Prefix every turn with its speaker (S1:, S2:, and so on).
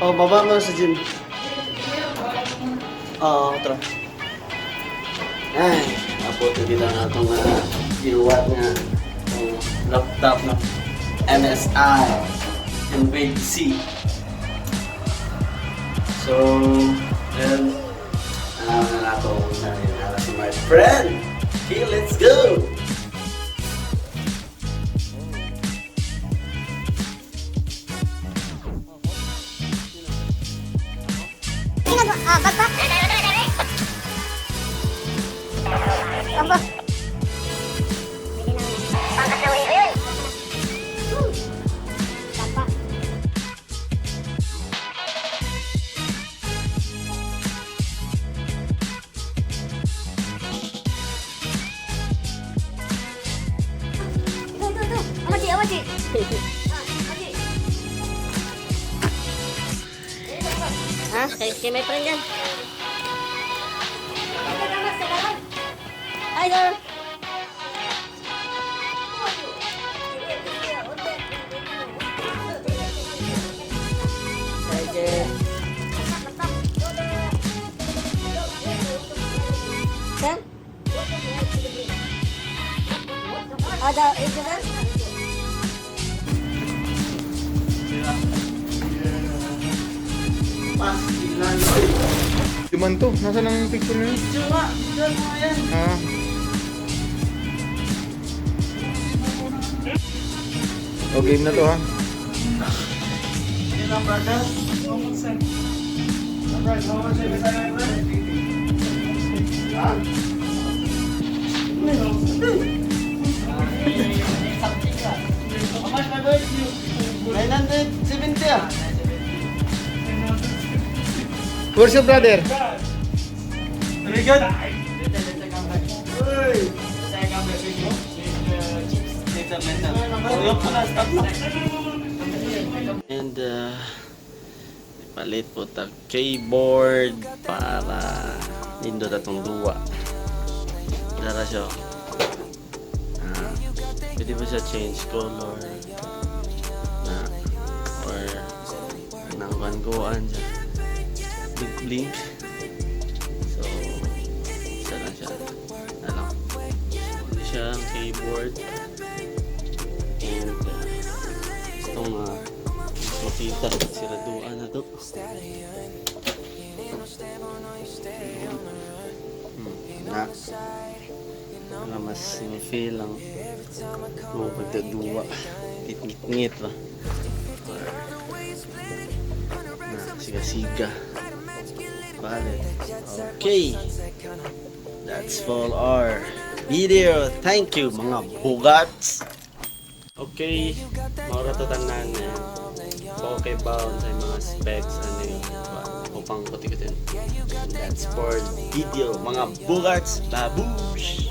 S1: Oh, baba mo sa gym. Oo, tara. Ay, naputo kita na itong ginuwat nga. Itong laptop na MSI in grade C. So, then, na ito na si my friend. Okay, let's go!
S2: Aba. Awaji. Ah, kay may friend yan. Hi, girl. Sen? Ada itu kan?
S3: Cuman to, nasaan ang picture na yun?
S1: Cuma, dyan mo yan.
S3: Ah. O, game na to ha.
S1: Yun ang brother. $970 ah.
S3: Where's your brother?
S1: Very good. And palit po tag keyboard para nindot atong duwa. Dara siya. Pwede ba siya change color na or nang kuan siya. Blink. So, isa lang siya. Alam. Hindi siya ang keyboard. And itong makita siraduan na to. Na mas feel ang pagdaduwa. Ngit-ngit ba? Na siga-siga. Okay, that's for our video. Thank you mga bugats. Okay, maura to tanan okay ba sa mga specs ano yun upang kuti-kutin. That's for video mga bugats. Babush.